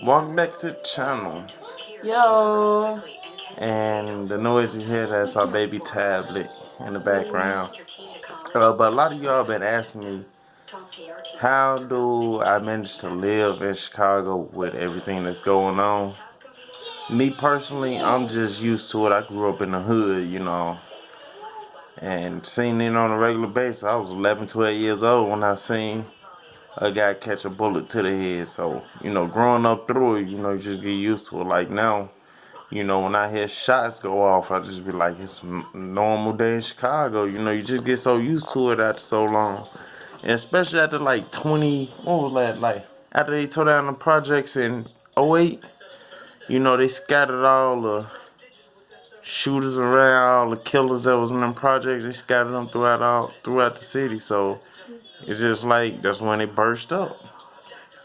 Welcome back to the channel. Yo. And the noise you hear, that's our baby tablet in the background. But a lot of y'all been asking me, how do I manage to live in Chicago with everything that's going on? Me personally, I'm just used to it. I grew up in the hood, and seen it on a regular basis. I was 11, 12 years old when I seen a guy catch a bullet to the head. So, growing up through it, you just get used to it. Like now, when I hear shots go off, I just be like, it's a normal day in Chicago. You just get so used to it after so long. And especially after like 20, what was that? Like, after they tore down the projects in '08, they scattered all the shooters around, all the killers that was in them projects. They scattered them throughout the city. So it's just like, that's when it burst up.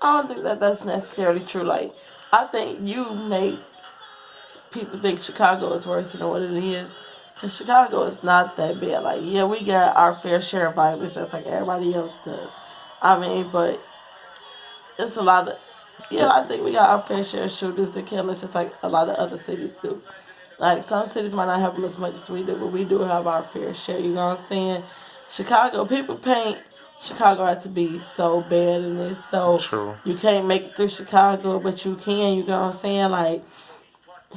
I don't think that that's necessarily true. Like, I think you make people think Chicago is worse than what it is. Cause Chicago is not that bad. Like, yeah, we got our fair share of violence just like everybody else does. I mean, but it's a lot of, yeah, I think we got our fair share of shooters and killers just like a lot of other cities do. Like, some cities might not have them as much as we do, but we do have our fair share. You know what I'm saying? Chicago, people paint Chicago out to be so bad and it's so True. you can't make it through Chicago, but you can. You know what I'm saying? Like,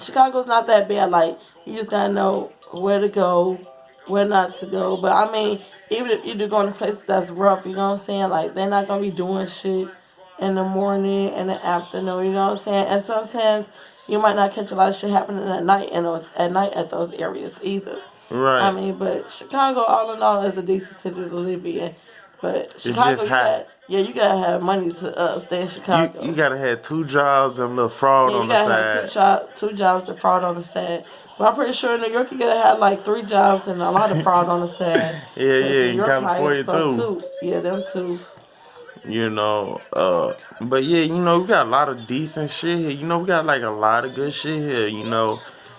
Chicago's not that bad. Like, you just gotta know where to go, where not to go. But I mean, even if you're going to places that's rough, you know what I'm saying? Like, they're not gonna be doing shit in the morning and the afternoon. You know what I'm saying? And sometimes you might not catch a lot of shit happening at night in those at night at those areas either. I Right. mean, but Chicago, all in all, is a decent city to live in. But It's Chicago, just you hot. got yeah, you gotta have money to stay in You Chicago. gotta have two jobs and a little fraud Yeah, you on the gotta have side. two jobs and fraud on the side. But I'm pretty sure in New York you gotta have like three jobs and a lot of fraud on the side. Yeah, Cause yeah, New in York high as California fuck too. too. Yeah, them too. You know, but yeah, we got a lot of decent shit here. We got like a lot of good shit here.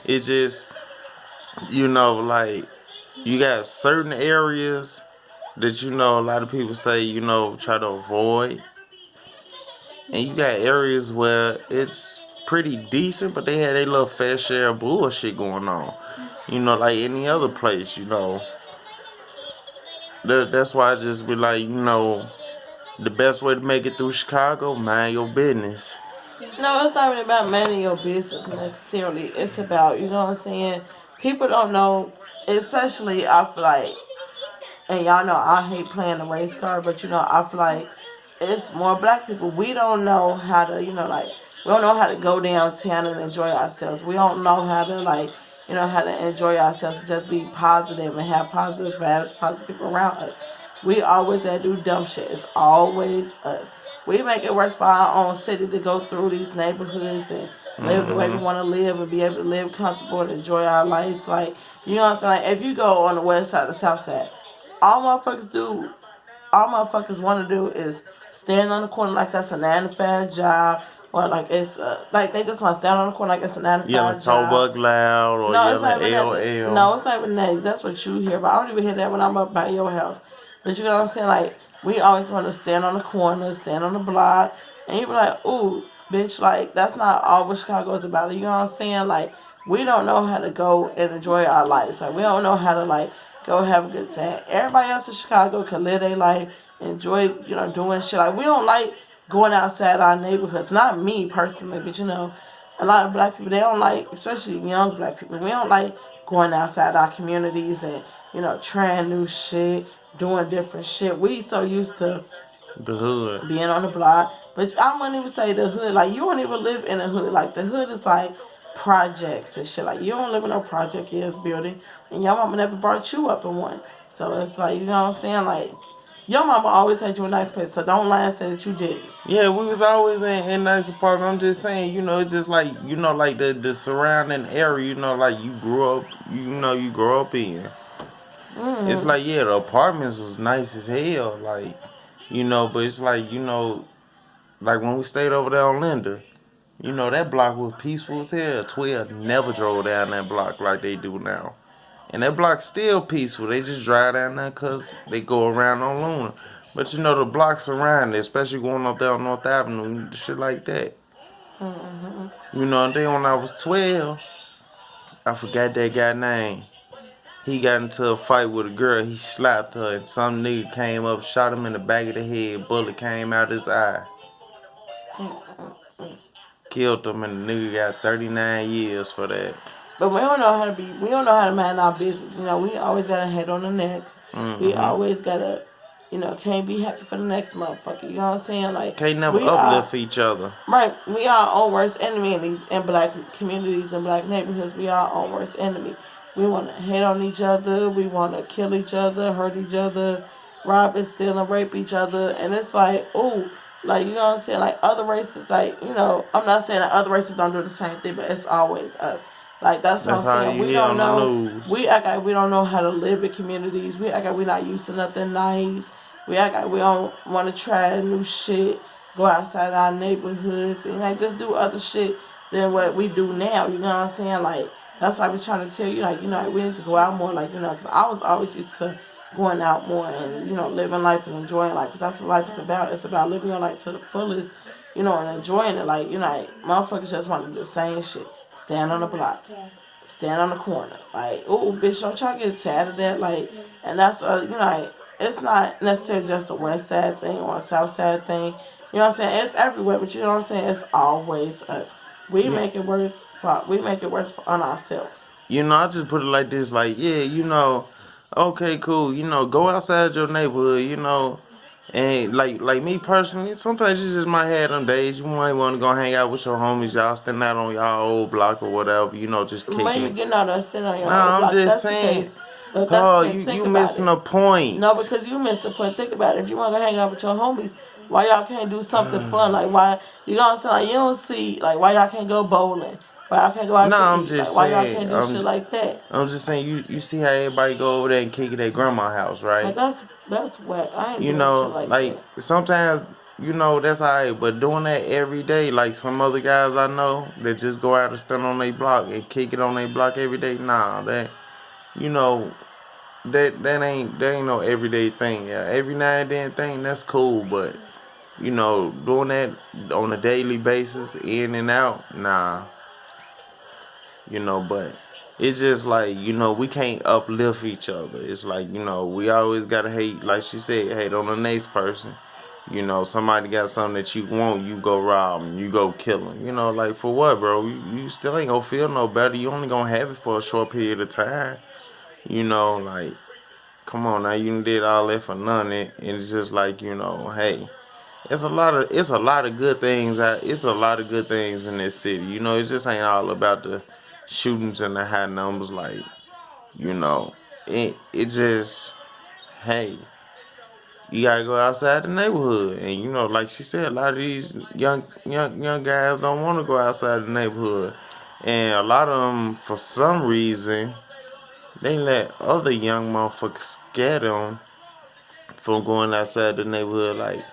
It's just, like you got certain areas that a lot of people say try to avoid, and you got areas where it's pretty decent, but they had a little fair share of bullshit going on. Like any other place. That's why I just be like, the best way to make it through Chicago, mind your business. No, it's not even about minding your business necessarily. It's about, you know what I'm saying? People don't know, especially I feel like, and y'all know I hate playing the race card, but I feel like it's more black people. We don't know how to, like, we don't know how to go downtown and enjoy ourselves. We don't know how to, like, how to enjoy ourselves, just be positive and have positive vibes, positive people around us. We always had to do dumb shit. It's always us. We make it worse for our own city to go through these neighborhoods and live the way we Hmm. want to live and be able to live comfortable and enjoy our lives. Like, you know what I'm saying? Like, if you go on the west side, the south side, all motherfuckers do, all motherfuckers want to do is stand on the corner like that's a 9 to 5 job, or like it's like they just want to stand on the corner like it's a nine to Yelling five so job. bug loud or No, it's yelling not even that. LL. No, it's not even that. That's what you hear, but I don't even hear that when I'm up by your house. But you know what I'm saying? Like, we always want to stand on the corner, stand on the block, and you be like, "Ooh, bitch!" Like, that's not all what Chicago is about. You know what I'm saying? Like, we don't know how to go and enjoy our lives. Like, we don't know how to like go have a good time. Everybody else in Chicago can live their life, enjoy, doing shit. Like, we don't like going outside our neighborhoods. Not me personally, but a lot of black people, they don't like, especially young black people, we don't like going outside our communities and trying new shit, doing different shit. We so used to The hood. being on the block. But I wouldn't even say the hood. Like, you don't even live in a hood. Like, the hood is like projects and shit. Like, you don't live in no project ass building, and your mama never brought you up in one. So it's like, you know what I'm saying? Like, your mama always had you a nice place, so don't lie and say that you didn't. Yeah, we was always in nice apartment. I'm just saying, it's just like like the surrounding area. Like you grow up in. It's Mm. like, yeah, the apartments was nice as hell, like, but it's like, like when we stayed over there on Linda, that block was peaceful as hell. 12 never drove down that block like they do now. And that block's still peaceful. They just drive down there because they go around on Luna. But the blocks around it, especially going up there on North Avenue, shit like that. Mm-hmm. You know, and then when I was 12, I forgot that guy name. He got into a fight with a girl. He slapped her, and some nigga came up, shot him in the back of the head. Bullet came out his eye. Killed him, and the nigga got 39 years for that. But we don't know how to mind our business. You know, we always got to head on the next. We Mm-hmm. always got to, can't be happy for the next motherfucker. You know what I'm saying? Like, Can't never we are, uplift each other. right, we are our own worst enemy in black communities and black neighborhoods. We are our own worst enemy. We want to hate on each other. We want to kill each other, hurt each other, rob and steal and rape each other. And it's like, ooh, like, you know what I'm saying? Like, other races, like, I'm not saying that other races don't do the same thing, but it's always us. Like, that's what That's I'm how saying. you We hear don't on the know. news. We act like we don't know how to live in communities. We act like we're not used to nothing nice. We act like we don't want to try new shit, go outside our neighborhoods, and like just do other shit than what we do now. You know what I'm saying? Like, that's why I was trying to tell you, like, we need to go out more, like, because I was always used to going out more and, living life and enjoying life, because that's what life is about. It's about living your life to the fullest, and enjoying it. Like, like, motherfuckers just want to do the same shit. Stand on the block, stand on the corner. Like, oh, bitch, don't y'all get tired of that? Like, and that's, like, it's not necessarily just a west side thing or a south side thing. You know what I'm saying? It's everywhere, but you know what I'm saying? It's always us. We You, make it worse. We make it worse on ourselves. I just put it like this, like, yeah, okay, cool, go outside your neighborhood, and like me personally, sometimes you just might have them days you might want to go hang out with your homies, y'all stand out on y'all old block or whatever, just When kicking you it. getting out of sitting on your old Nah, I'm block, just that's the saying, case. But if that's the oh, case, you think about missing it. a point. No, because you missed the point. Think about it. If you want to hang out with your homies, why y'all can't do something fun? Like, why, you know what I'm saying? Like, you don't see, like, why y'all can't go bowling? Why y'all can't go out to Nah, I'm eat? Like, just why y'all saying, can't do shit like that? I'm just saying, you see how everybody go over there and kick it at grandma's house, Like, right? that's whack. I ain't doing shit like Like that. sometimes, that's alright, but doing that every day, like some other guys I know that just go out and stand on their block and kick it on their block every day, nah, you know, that ain't no everyday thing. Yeah, every now and then thing, that's cool, but doing that on a daily basis, in and out, nah, but it's just like, we can't uplift each other. It's like, we always gotta hate, like she said, hate on the next person. Somebody got something that you want, you go rob them, you go kill them. Like for what, bro? You still ain't gonna feel no better. You only gonna have it for a short period of time. Like, come on now, you done did all that for nothing. And it's just like, hey, it's a lot of good things. It's a lot of good things in this city. It just ain't all about the shootings and the high numbers. Like, you know, it just, hey, you gotta go outside the neighborhood. And like she said, a lot of these young guys don't want to go outside the neighborhood, and a lot of them, for some reason, they let other young motherfuckers scare them from going outside the neighborhood. Like,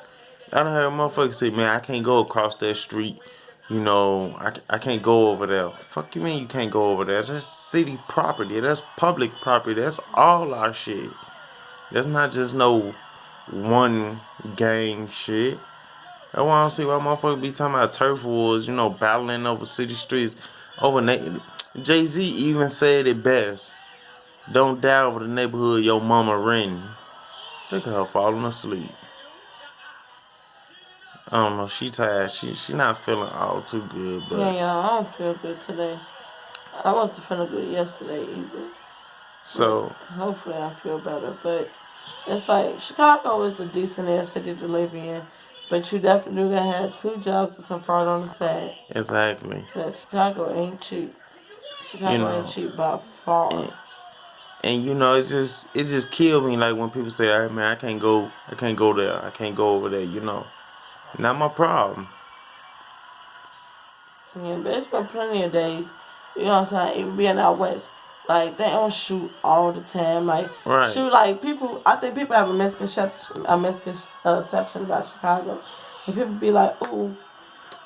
I done heard motherfuckers say, man, I can't go across that street. I can't go over there. Fuck you mean you can't go over there? That's city property. That's public property. That's all our shit. That's not just no one gang shit. I want to see why motherfuckers be talking about turf wars, battling over city streets. Jay-Z even said it best. Don't die over the neighborhood your mama renting. Look at her falling asleep. I don't know. She tired. She not feeling all too good, Yeah, but yeah, I don't feel good today. I wasn't feeling good yesterday either. But so hopefully I feel better. But it's like Chicago is a decent ass city to live in. But you definitely gotta have two jobs and some fraud on the side. exactly. Cause Chicago ain't cheap. You Chicago ain't know, cheap by far. and it just killed me like when people say, "Hey man, I can't go there, I can't go over there." Not my problem. Yeah, but it's been plenty of days. You know what I'm saying? Even being out west, like they don't shoot all the time. Like Right. shoot, like people. I think people have a misconception about Chicago, and people be like, "Ooh,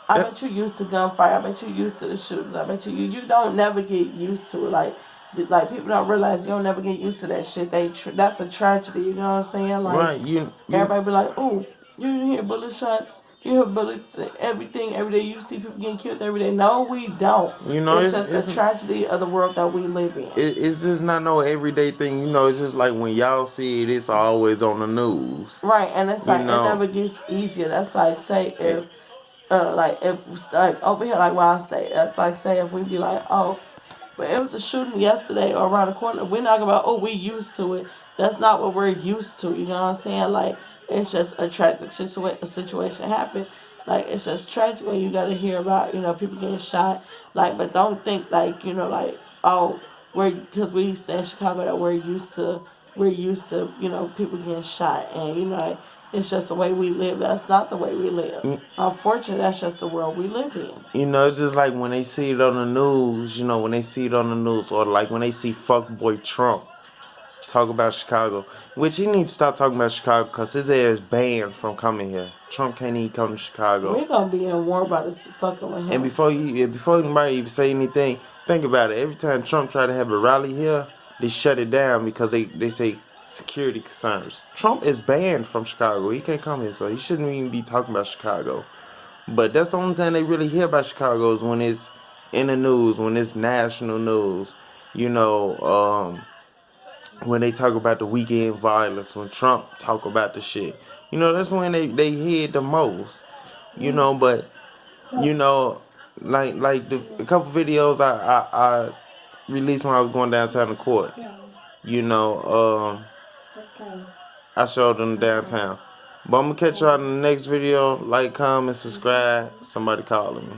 I That, bet you used to gunfire. I bet you used to the shootings. I bet you don't never get used to it. Like people don't realize you don't never get used to that shit. That's a tragedy. You know what I'm saying? Like right. You everybody be like, "Ooh, you didn't hear bullet shots. You have ability to everything every day. You see people getting killed every day. No, we don't. You know, It's just a tragedy of the world that we live in. it's just not no everyday thing. You know, it's just like when y'all see it, it's always on the news. Right, and it's You like it know, never gets easier. That's like say it, if like over here like where I stay, that's like say if we be like, oh, but it was a shooting yesterday or around the corner. We're not about, oh, we used to it. That's not what we're used to. You know what I'm saying? Like it's just a tragic situation happened. Like it's just tragic when you got to hear about people getting shot. Like, but don't think like like, oh, we're because we stay in Chicago that we're used to people getting shot, and like, it's just the way we live. That's not the way we live. Unfortunately, that's just the world we live in. it's just like when they see it on the news. When they see it on the news, or like when they see fuckboy Trump talk about Chicago, which he needs to stop talking about Chicago because his ass is banned from coming here. Trump can't even come to Chicago. We're gonna be in war about this fucking with And him. before anybody even say anything, think about it. Every time Trump try to have a rally here, they shut it down because they say security concerns. Trump is banned from Chicago. He can't come here, so he shouldn't even be talking about Chicago. But that's the only time they really hear about Chicago is when it's in the news, when it's national news. You know, when they talk about the weekend violence, when Trump talk about the shit. That's when they hear it the most. But you know, like a couple videos I released when I was going downtown to court. You know, I showed them downtown. But I'm gonna catch y'all in the next video. Like, comment, subscribe. Somebody calling me.